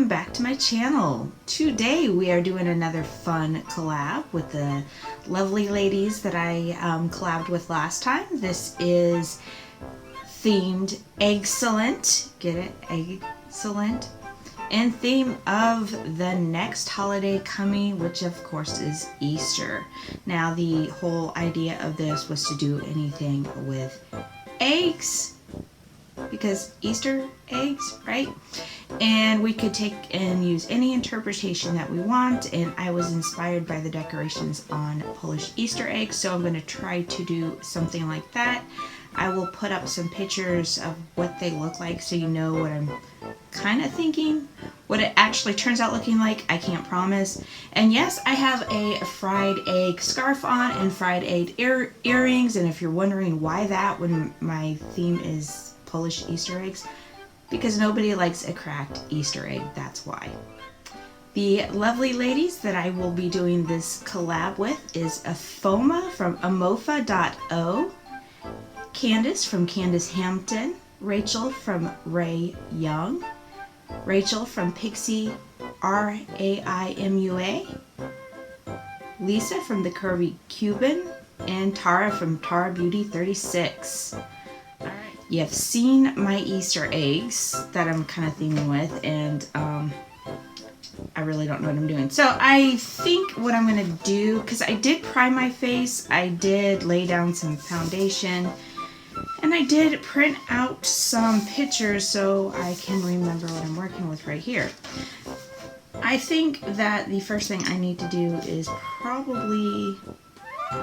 welcome back to my channel. Today we are doing another fun collab with the lovely ladies that I collabed with last time. This is themed EGGcellent, get it? EGGcellent. In theme of the next holiday coming, which of course is Easter. Now the whole idea of this was to do anything with eggs, because Easter eggs, right? And we could take and use any interpretation that we want, and I was inspired by the decorations on Polish Easter eggs, so I'm going to try to do something like that. I will put up some pictures of what they look like so you know what I'm kind of thinking. What it actually turns out looking like, I can't promise. And yes, I have a fried egg scarf on and fried egg earrings, and if you're wondering why that when my theme is Polish Easter eggs, because nobody likes a cracked Easter egg, that's why. The lovely ladies that I will be doing this collab with is Afoma from Amofa.O, Candace from Candace Hampton, Rachael from Rae Young, Rachael from Pixie RAIMUA, Lisa from the Curvy Cuban, and Tara from Tara Beauty 36. You have seen my Easter eggs that I'm kind of theming with, and I really don't know what I'm doing. So I think what I'm going to do, because I did prime my face, I did lay down some foundation, and I did print out some pictures so I can remember what I'm working with right here. I think that the first thing I need to do is probably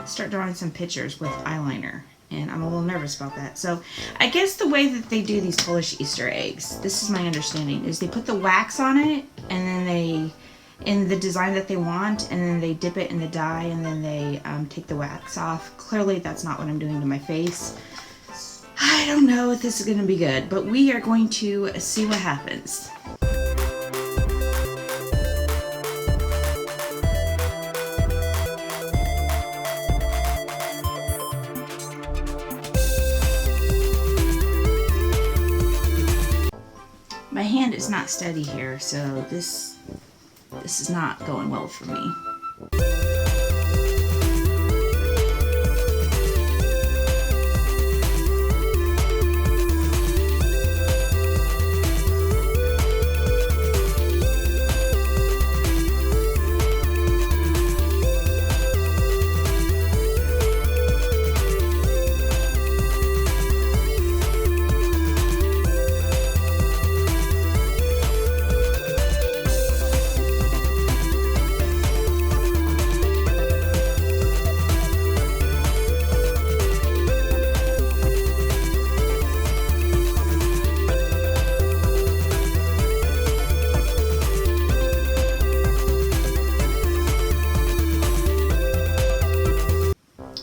start drawing some pictures with eyeliner. And I'm a little nervous about that. So I guess the way that they do these Polish Easter eggs, this is my understanding, is they put the wax on it, and then they, in the design that they want, and then they dip it in the dye, and then they take the wax off. Clearly that's not what I'm doing to my face. I don't know if this is going to be good, but we are going to see what happens. My hand is not steady here, so this is not going well for me.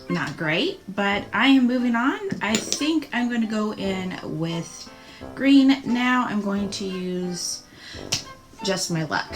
Not great, but I am moving on. I think I'm going to go in with green now. I'm going to use Just My Luck.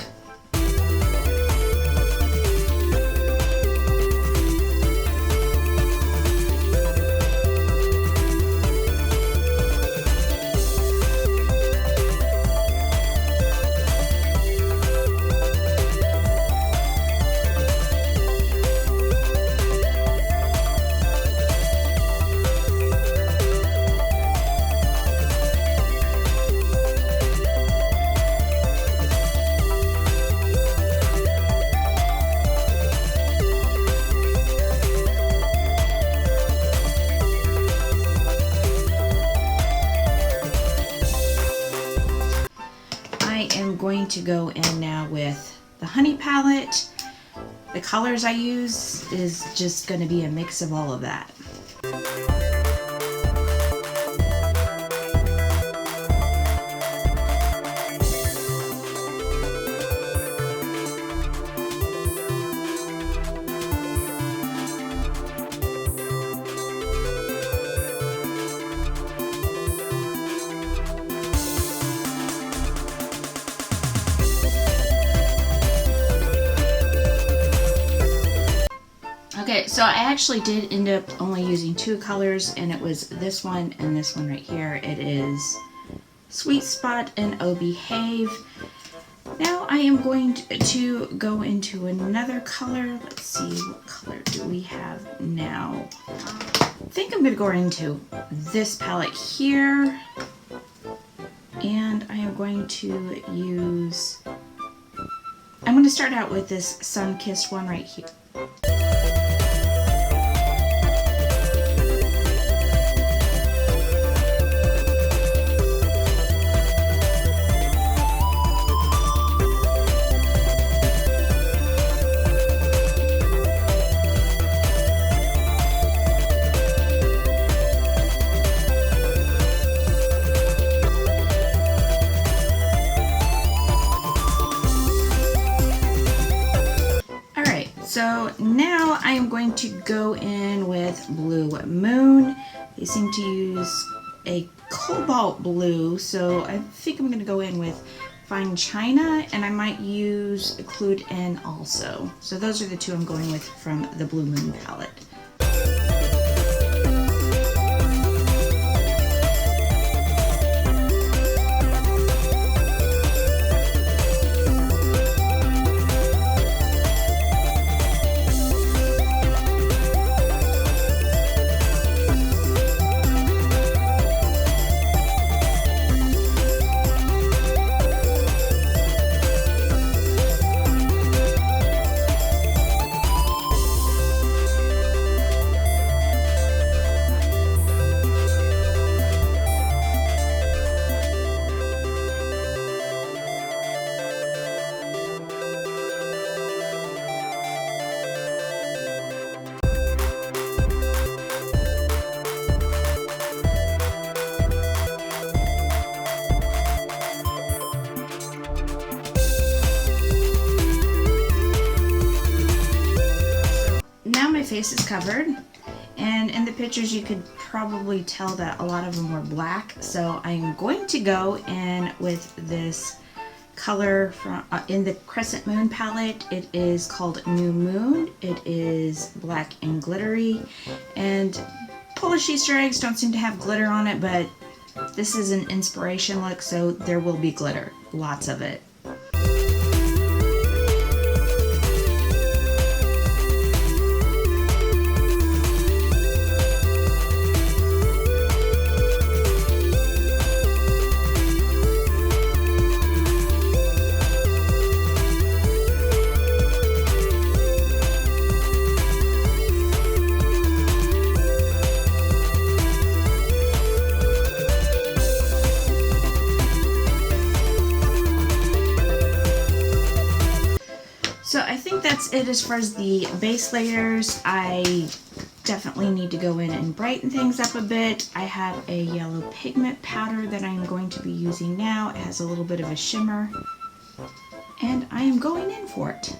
Going to go in now with the Honey palette. The colors I use is just going to be a mix of all of that. Okay, so I actually did end up only using two colors, and it was this one and this one right here. It is Sweet Spot and Oh Behave. Now I am going to go into another color. Let's see, what color do we have now? I think I'm going to go into this palette here. And I am going to use, I'm going to start out with this Sun-Kissed one right here. So now I am going to go in with Blue Moon. They seem to use a cobalt blue, so I think I'm going to go in with Fine China, and I might use Clued In also. So those are the two I'm going with from the Blue Moon palette. Face is covered, and in the pictures you could probably tell that a lot of them were black, so I'm going to go in with this color from in the Crescent Moon palette. It is called New Moon. It is black and glittery, and Polish Easter eggs don't seem to have glitter on it, but this is an inspiration look, so there will be glitter, lots of it. So I think that's it as far as the base layers. I definitely need to go in and brighten things up a bit. I have a yellow pigment powder that I'm going to be using now. It has a little bit of a shimmer, and I am going in for it.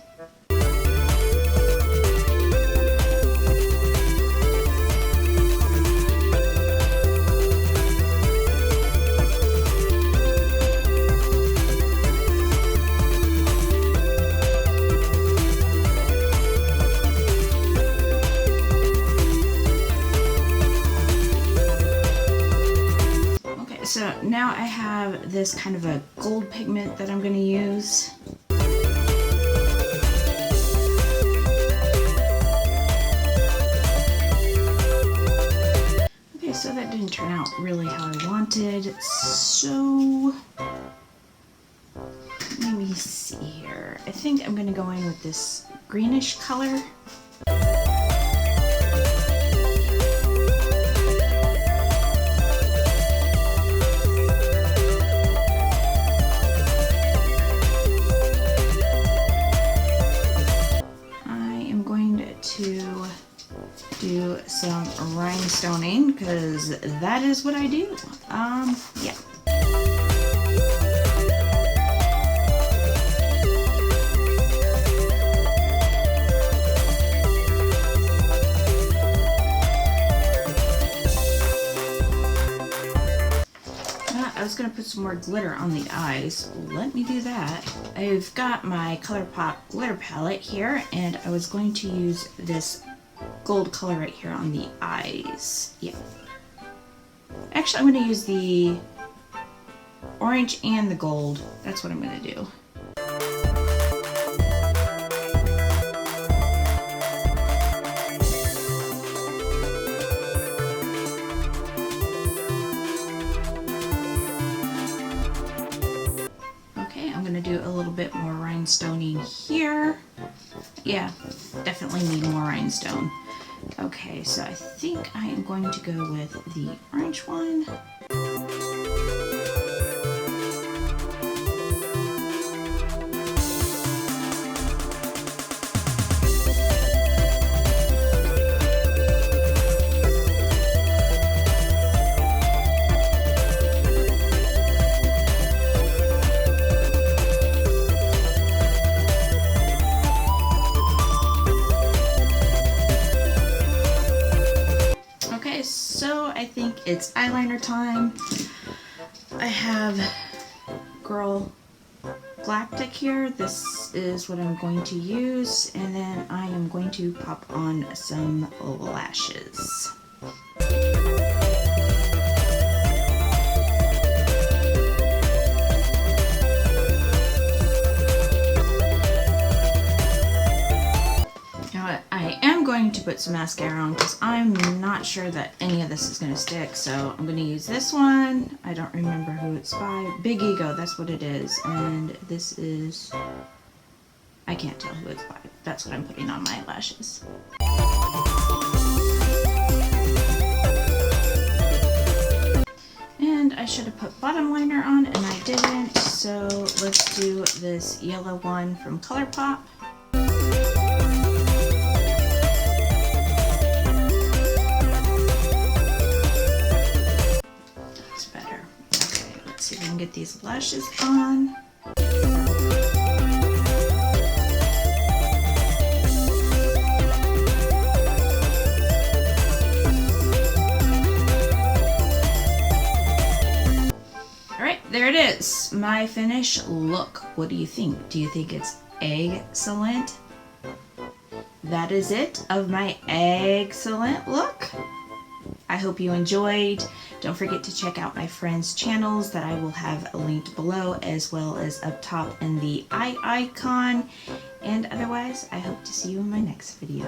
So now I have this kind of a gold pigment that I'm going to use. Okay, so that didn't turn out really how I wanted. So let me see here. I think I'm going to go in with this greenish color. To do some rhinestoning because that is what I do. Yeah. I was going to put some more glitter on the eyes. Let me do that. I've got my ColourPop glitter palette here, and I was going to use this gold color right here on the eyes. Yeah. Actually, I'm going to use the orange and the gold. That's what I'm going to do. rhinestoning here. Yeah, definitely need more rhinestone. Okay, so I think I am going to go with the orange one. So I think it's eyeliner time. I have Girl Galactic here. This is what I'm going to use, and then I am going to pop on some lashes. Going to put some mascara on because I'm not sure that any of this is going to stick, so I'm going to use this one. I don't remember who it's by. Big Ego, that's what it is. And this is, I can't tell who it's by. That's what I'm putting on my lashes. And I should have put bottom liner on and I didn't, so let's do this yellow one from ColourPop. See if I can get these lashes on. Alright, there it is. My finished look. What do you think? Do you think it's EGGcellent? That is it of my EGGcellent look. I hope you enjoyed. Don't forget to check out my friends' channels that I will have linked below as well as up top in the eye icon. And otherwise, I hope to see you in my next video.